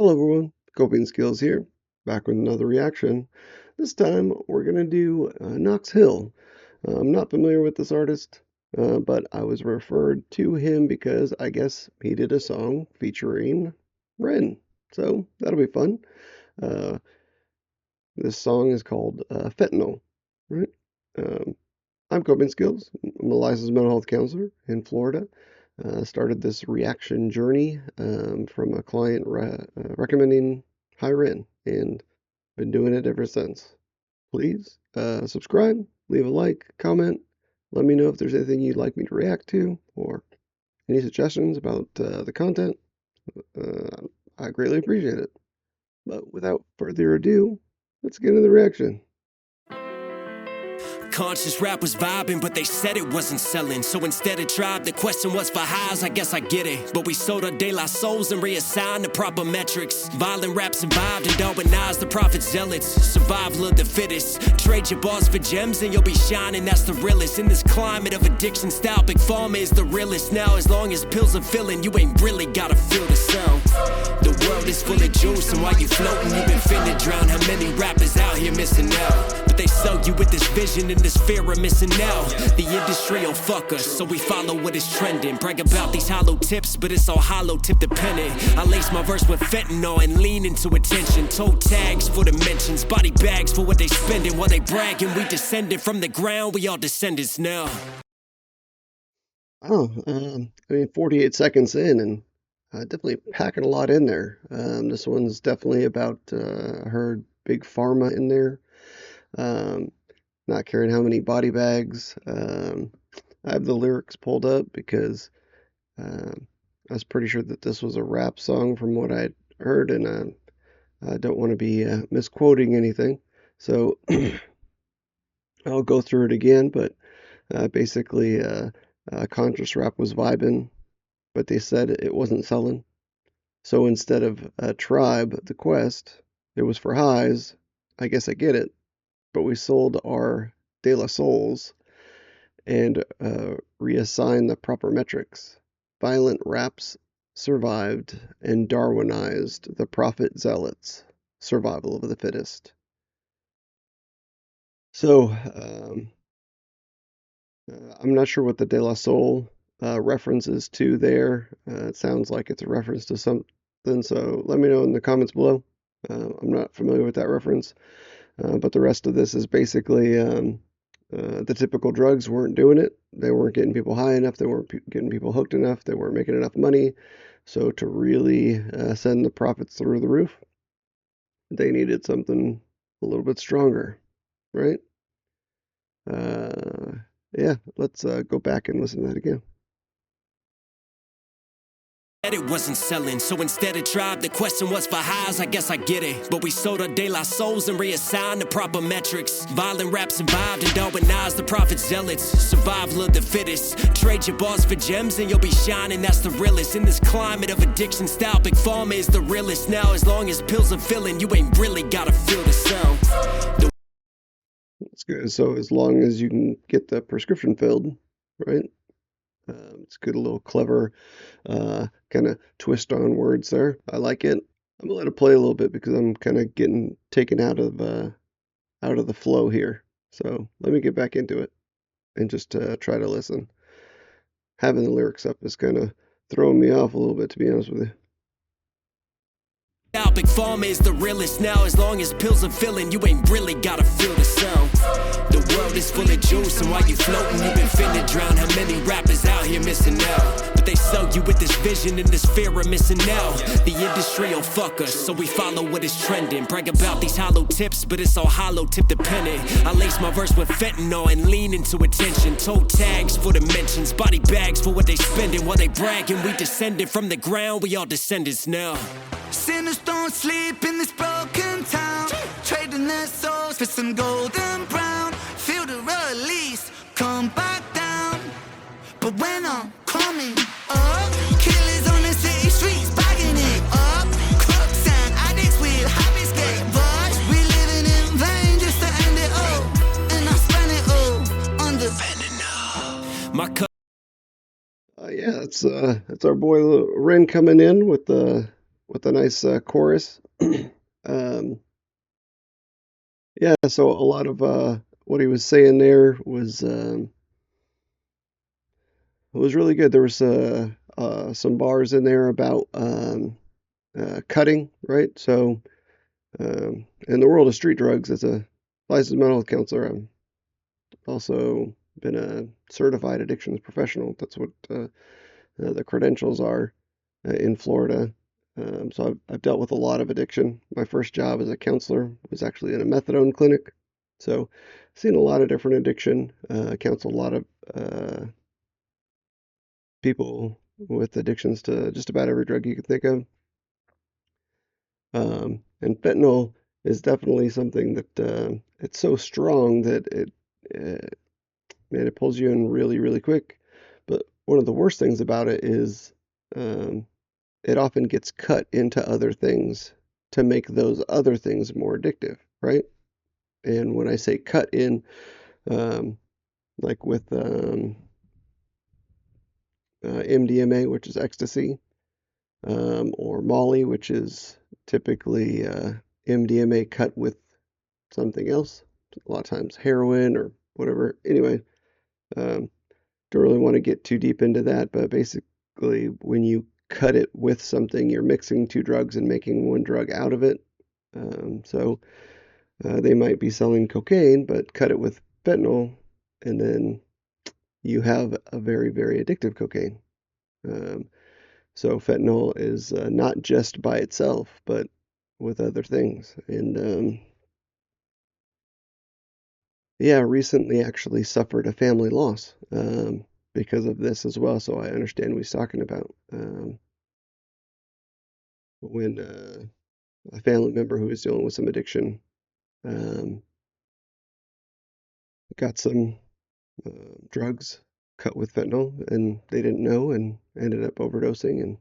Hello everyone, Coping Skills here, back with another reaction. This time we're going to do Knox Hill. I'm not familiar with this artist, but I was referred to him because I guess he did a song featuring Ren. So that'll be fun. Uh, this song is called Fentanyl, right? Um, I'm Coping Skills. I'm a licensed mental health counselor in Florida. Started this reaction journey from a client recommending high Ren, and been doing it ever since. Please subscribe, leave a like, comment, let me know if there's anything you'd like me to react to, or any suggestions about the content. I greatly appreciate it. But without further ado, let's get into the reaction. Conscious rap was vibing, but they said it wasn't selling. So instead of tribe, the question was for highs, I guess I get it. But we sold our de la souls and reassigned the proper metrics. Violent rap survived and Darwinized the prophet zealots. Survival of the fittest. Trade your bars for gems and you'll be shining, that's the realest. In this climate of addiction style, Big Pharma is the realest. Now as long as pills are filling, you ain't really gotta feel the sound. The world is full of juice, and while you floating, you've been finna drown. How many rappers out here missing out? But they sell you with this vision and this fear of missing out. The industry will fuck us, so we follow what is trending. Brag about these hollow tips, but it's all hollow tip dependent. I lace my verse with fentanyl and lean into attention. Toe tags for the mentions, body bags for what they spending. While they bragging, we descended from the ground, we all descendants now. Oh, 48 seconds in, and definitely packing a lot in there. This one's definitely about, I heard Big Pharma in there. Not caring how many body bags. I have the lyrics pulled up because I was pretty sure that this was a rap song from what I'd heard, and I don't want to be misquoting anything. So I'll go through it again, but basically, conscious rap was vibing, but they said it wasn't selling. So instead of a tribe, the quest, it was for highs. I guess I get it. But we sold our De La Souls and reassigned the proper metrics. Violent raps survived and Darwinized the prophet zealots. Survival of the fittest. So, I'm not sure what the De La Soul references to there. It sounds like it's a reference to something, so let me know in the comments below. I'm not familiar with that reference. But the rest of this is basically the typical drugs weren't doing it. They weren't getting people high enough. They weren't getting people hooked enough. They weren't making enough money. So to really send the profits through the roof, they needed something a little bit stronger, right? Yeah, let's go back and listen to that again. It wasn't selling, so instead of tribe, the question was for highs, I guess I get it. But we sold our de la souls and reassigned the proper metrics. Violent rap survived and Darwinized the prophet zealots. Survival of the fittest. Trade your bars for gems and you'll be shining, that's the realest. In this climate of addiction style, Big Pharma is the realest. Now as long as pills are filling, you ain't really gotta feel the sound. That's good. So as long as you can get the prescription filled, right? It's good, a little clever kind of twist on words there. I like it. I'm gonna let it play a little bit because I'm kind of getting taken out of the flow here. So let me get back into it and just try to listen. Having the lyrics up is kind of throwing me off a little bit, to be honest with you. Big Pharma is the realest. Now as long as pills are filling, you ain't really gotta feel the sound. The world is full of juice, and while you floating, you've been finna drown. How many rappers out here missing out? But they sell you with this vision and this fear of missing out. The industry will fuck us, so we follow what is trending. Brag about these hollow tips, but it's all hollow tip dependent. I lace my verse with fentanyl and lean into attention. Toe tags for the mentions, body bags for what they spending. While they bragging, we descended from the ground, we all descendants now. Sinners don't sleep in this broken town, trading their souls for some golden brown. Feel the release, come back down. But when I'm coming up, killers on the city streets bagging it up. Crooks and addicts with habits get rushed. We living in vain just to end it all, and I spend it all on the fentanyl. Yeah, that's our boy Ren coming in with the with a nice chorus. Um, yeah, so a lot of what he was saying there was really good. There was some bars in there about cutting, right? So in the world of street drugs, as a licensed mental health counselor, I'm also been a certified addictions professional. That's what the credentials are in Florida. So I've dealt with a lot of addiction. My first job as a counselor was actually in a methadone clinic. So I've seen a lot of different addiction. Counsel a lot of people with addictions to just about every drug you can think of. And fentanyl is definitely something that it's so strong that uh, man, it pulls you in really, really quick. But one of the worst things about it is um, it often gets cut into other things to make those other things more addictive, right? And when I say cut in, um, like with MDMA, which is ecstasy, or Molly, which is typically MDMA cut with something else, a lot of times heroin or whatever. Anyway, um, don't really want to get too deep into that, but basically, when you cut it with something, you're mixing two drugs and making one drug out of it. So they might be selling cocaine, but cut it with fentanyl, and then you have a very, very addictive cocaine. Um, so fentanyl is not just by itself, but with other things. And yeah, recently actually suffered a family loss because of this as well. So I understand what he's talking about. When a family member who was dealing with some addiction um, got some drugs cut with fentanyl and they didn't know and ended up overdosing.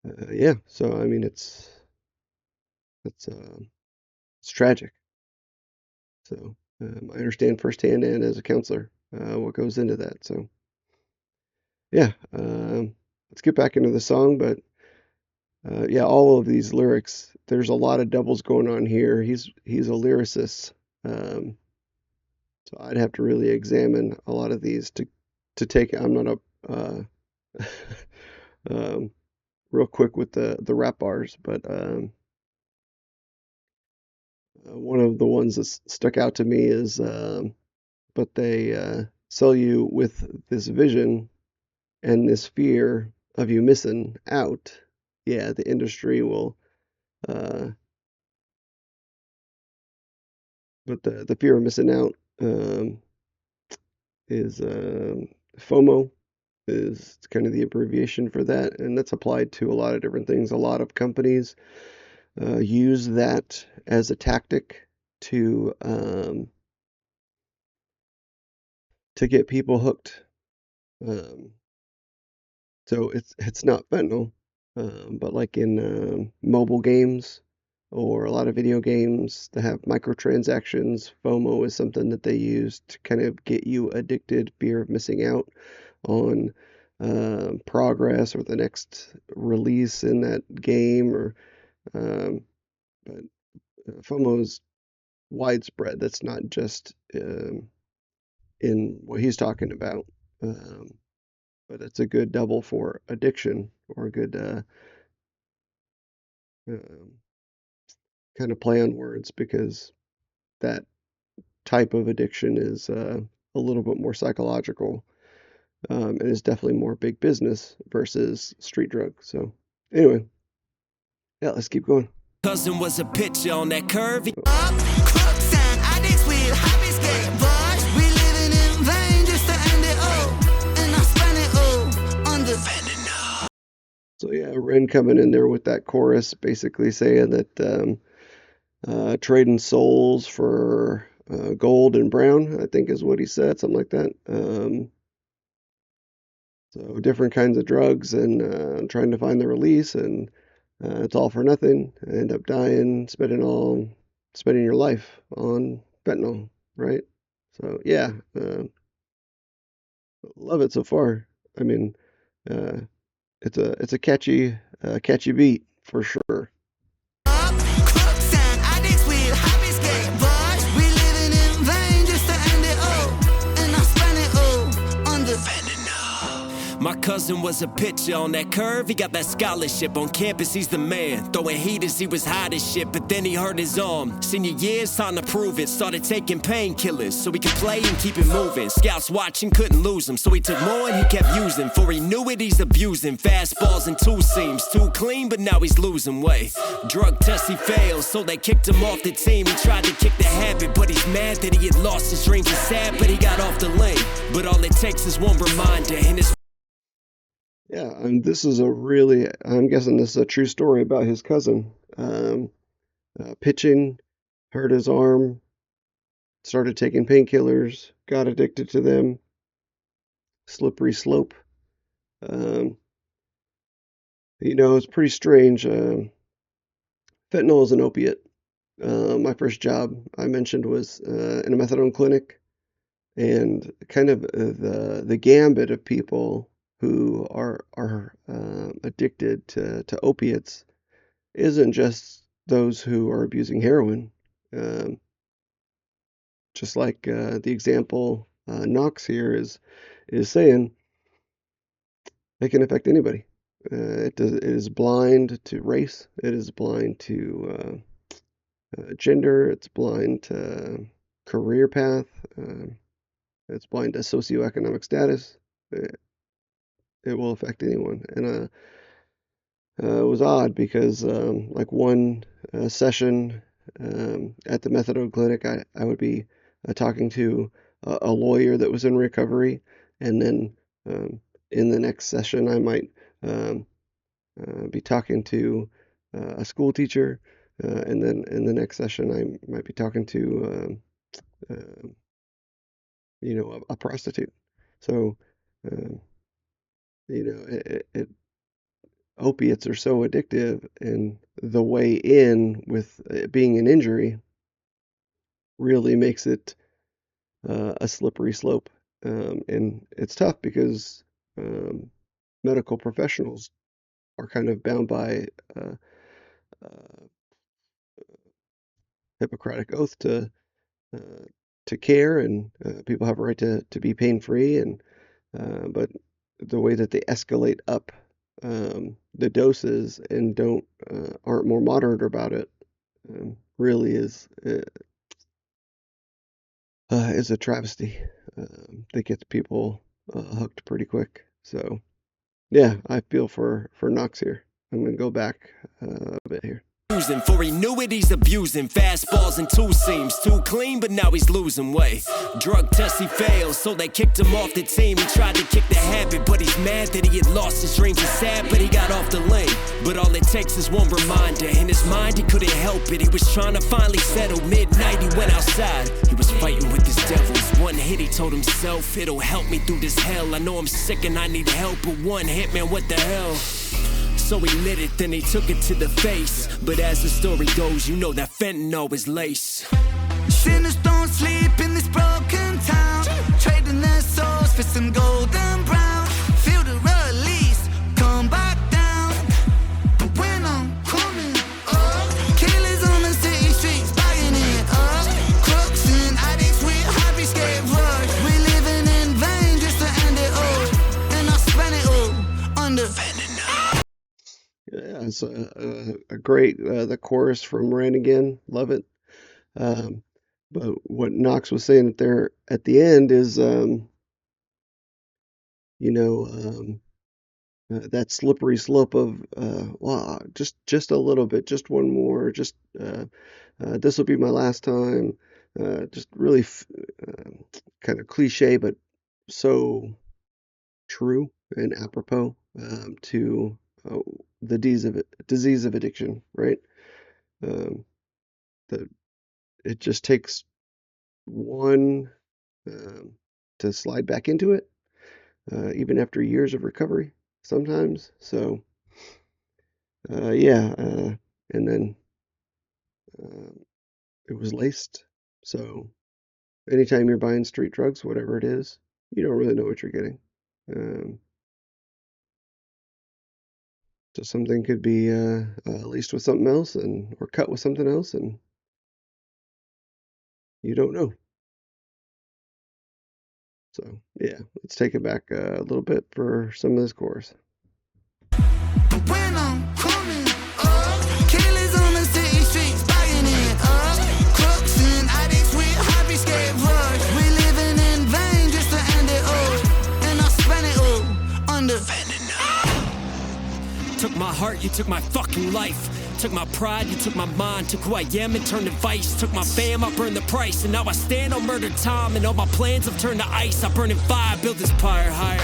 And yeah, so I mean, it's tragic. So I understand firsthand and as a counselor what goes into that. So yeah, let's get back into the song. But yeah, all of these lyrics, there's a lot of doubles going on here. He's a lyricist, um, so I'd have to really examine a lot of these to take. I'm not a um, real quick with the rap bars, but one of the ones that stuck out to me is, but they sell you with this vision and this fear of you missing out. Yeah, the industry will, uh, but the fear of missing out is FOMO is kind of the abbreviation for that, and that's applied to a lot of different things. A lot of companies use that as a tactic to um, to get people hooked. Um, so it's not fentanyl, but like in mobile games or a lot of video games that have microtransactions, FOMO is something that they use to kind of get you addicted, fear of missing out on progress or the next release in that game. Or um, but FOMO is widespread. That's not just in what he's talking about. Um, but it's a good double for addiction or a good um, kind of play on words because that type of addiction is a little bit more psychological and is definitely more big business versus street drug. So anyway, yeah, let's keep going. Cousin was a pitcher on that curve. Oh, Up, crooks and addicts with habits get bars. We living in vain just to end it all. And I spend it all on the fentanyl. so yeah, Ren coming in there with that chorus, basically saying that trading souls for gold and brown, I think is what he said, something like that. So different kinds of drugs and trying to find the release, and it's all for nothing. End up dying, spending your life on fentanyl, right? So yeah, love it so far. I mean, uh, it's a catchy beat. for sure. Crooks and addicts with habits get bars. We living in vain just to end it all. And I spend it all on the My cousin was a pitcher on that curve. He got that scholarship on campus. He's the man. Throwing heaters, he was hot as shit. But then he hurt his arm. Senior year's time to prove it. Started taking painkillers so he could play and keep it moving. Scouts watching, couldn't lose him. So he took more and he kept using. Before he knew it, he's abusing. Fastballs and two seams. Too clean, but now he's losing weight. Drug test, he failed. So they kicked him off the team. He tried to kick the habit, but he's mad that he had lost his dreams. He's sad, but he got off the lane. But all it takes is one reminder. And his Yeah, and this is a really, I'm guessing this is a true story about his cousin. Pitching, hurt his arm, started taking painkillers, got addicted to them, slippery slope. Um, it's pretty strange. Fentanyl is an opiate. My first job I mentioned was in a methadone clinic, and kind of the gambit of people who are addicted to opiates isn't just those who are abusing heroin. Um, just like the example Knox here is saying, it can affect anybody. It is blind to race. It is blind to gender. It's blind to career path. It's blind to socioeconomic status. It will affect anyone. And it was odd because, like one session at the methadone clinic, I would be talking to a lawyer that was in recovery, and then in the next session, I might um, be talking to a school teacher, and then in the next session, I might be talking to a prostitute. So, um, opiates are so addictive, and the way in with it being an injury really makes it a slippery slope. And it's tough because um, medical professionals are kind of bound by uh, uh, Hippocratic oath uh, to care, and people have a right to be pain free. And but the way that they escalate up the doses and don't aren't more moderate about it really is a travesty that gets people hooked pretty quick. So yeah, I feel for Knox here. I'm gonna go back a bit here. For he knew it, he's abusing. Fastballs and two seams. Too clean, but now he's losing weight. Drug test, he failed, so they kicked him off the team. He tried to kick the habit, but he's mad that he had lost his dreams. He's sad, but he got off the lane. But all it takes is one reminder. In his mind, he couldn't help it. He was trying to finally settle. Midnight, he went outside. He was fighting with his devils. One hit, he told himself, it'll help me through this hell. I know I'm sick and I need help, but one hit, man, what the hell? So he lit it, then he took it to the face. But as the story goes, you know that fentanyl is lace. sinners don't sleep in this broken town. Trading their souls for some golden brown. Feel the release, come back down. But when I'm coming up, killers on the city streets, buying it up. Crooks and addicts with habits get rushed. We living in vain just to end it all. And I spend it all under Yeah, it's a great the chorus from Rain Again, love it. Um, but what Knox was saying there at the end is, you know, that slippery slope of, well, just a little bit, just one more, just this will be my last time. Just really kind of cliche, but so true and apropos to uh, the disease of addiction, right? Um, that it just takes one um, to slide back into it, even after years of recovery sometimes. So, yeah, and then uh, it was laced. So, anytime you're buying street drugs, whatever it is, you don't really know what you're getting. Um, So something could be laced with something else and or cut with something else, and you don't know. So yeah, let's take it back a little bit for some of this chorus. But when I'm coming up, killers on the city streets buying it up. Crooks and addicts with happy skate rush. We living in vain just to end it all. And I spent it all under Fentanyl. Took my heart, you took my fucking life. Took my pride, you took my mind. Took who I am and turned to vice. Took my fam, I burned the price. And now I stand on murdered time. And all my plans have turned to ice. I burn in fire, build this pyre higher.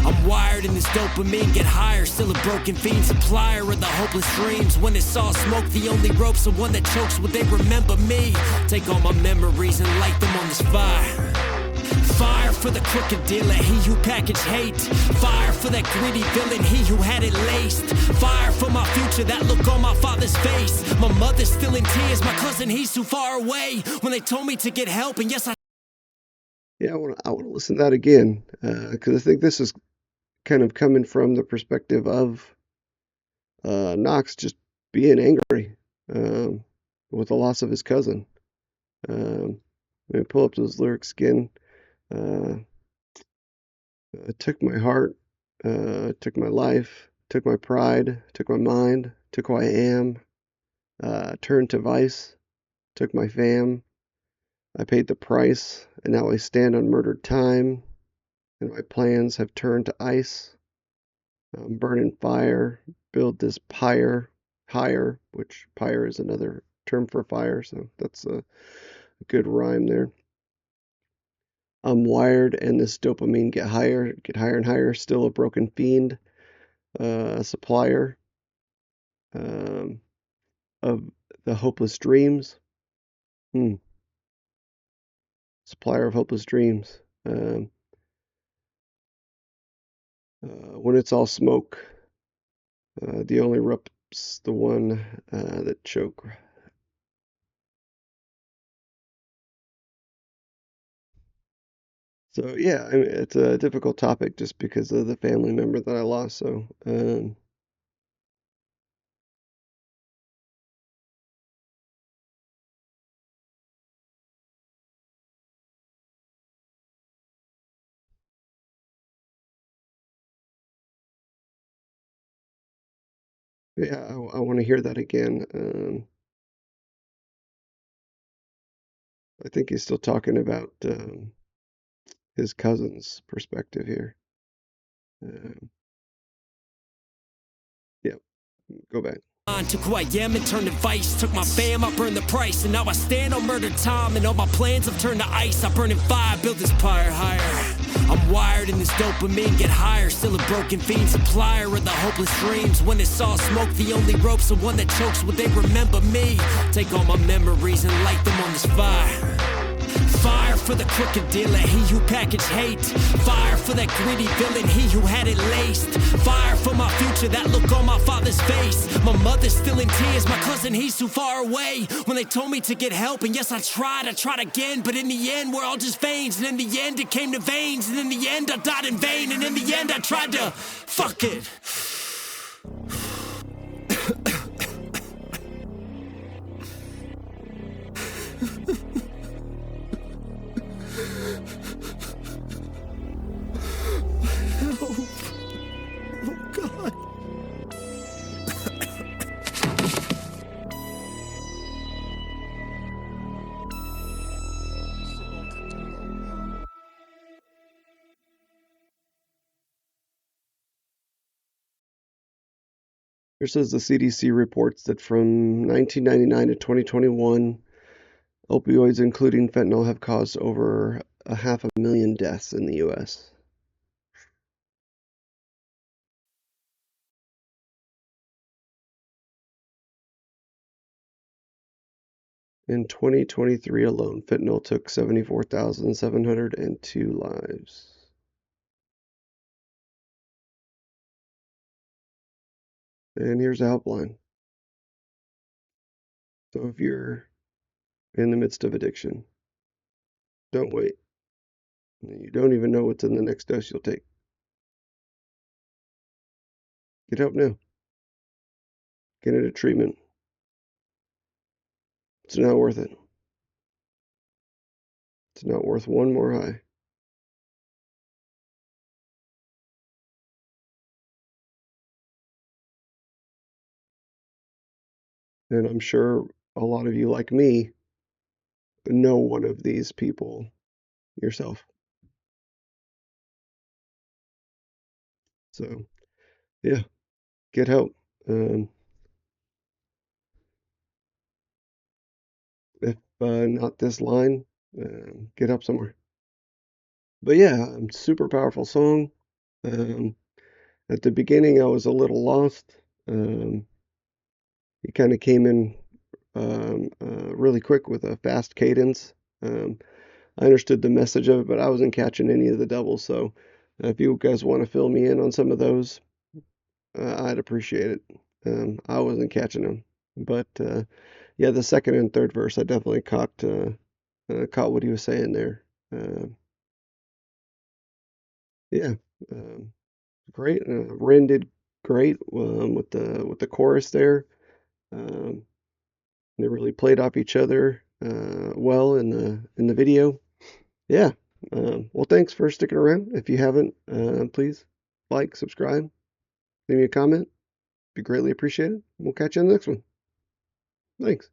I'm wired in this dopamine, get higher. Still a broken fiend, supplier of the hopeless dreams. When it's all smoke, the only rope's the one that chokes. Will they remember me? Take all my memories and light them on this fire. Fire for the crooked dealer, he who packaged hate. Fire for that greedy villain, he who had it laced. Fire for my future, that look on my father's face. My mother's still in tears, my cousin, he's too far away. When they told me to get help, and yes, Yeah, I want to listen to that again because I think this is kind of coming from the perspective of Knox just being angry with the loss of his cousin. Let me pull up those lyrics again. It took my heart, took my life, took my pride, took my mind, took who I am, turned to vice, took my fam. I paid the price, and now I stand on murdered time, and my plans have turned to ice. Burn in fire, build this pyre higher, which pyre is another term for fire, so that's a good rhyme there. I'm wired, and this dopamine get higher and higher. Still a broken fiend, supplier of the hopeless dreams. Hmm. Supplier of hopeless dreams. When it's all smoke, the only rope's the one that choke. So yeah, I mean, it's a difficult topic just because of the family member that I lost. So yeah, I want to hear that again. I think he's still talking about his cousin's perspective here. Um, yeah, go back. took who I am and turned to vice. Took my fam, I burned the price. And now I stand on murdered time. And all my plans have turned to ice. I burn in fire, build this pyre higher. I'm wired in this dopamine, get higher. Still a broken fiend, supplier of the hopeless dreams. When it's all smoke, the only rope's the one that chokes. Will they remember me? Take all my memories and light them on this fire. Fire for the crooked dealer, he who packaged hate. Fire for that greedy villain, he who had it laced. Fire for my future, that look on my father's face. My mother's still in tears, my cousin, he's too far away. When they told me to get help, and yes, I tried again. But in the end, we're all just veins. And in the end, it came to veins. And in the end, I died in vain. And in the end, I tried to fuck it. Here says the CDC reports that from 1999 to 2021, opioids, including fentanyl, have caused over 500,000 deaths in the U.S. In 2023 alone, fentanyl took 74,702 lives. And here's a helpline. So if you're in the midst of addiction, don't wait. You don't even know what's in the next dose you'll take. Get help now. get into treatment. It's not worth it. It's not worth one more high. And I'm sure a lot of you, like me, know one of these people yourself. So, yeah, get help. Um, if not this line, get help somewhere. But yeah, super powerful song. Um, at the beginning, I was a little lost. Um, he kind of came in really quick with a fast cadence. Um, I understood the message of it, but I wasn't catching any of the doubles. So if you guys want to fill me in on some of those, I'd appreciate it. I wasn't catching them, but yeah, the second and third verse, I definitely caught what he was saying there. Uh, yeah, um, great. Ren did great with the chorus there. Um, they really played off each other well in the video. Yeah. Well, thanks for sticking around. If you haven't, please like, subscribe, leave me a comment. Be greatly appreciated. We'll catch you on the next one. Thanks.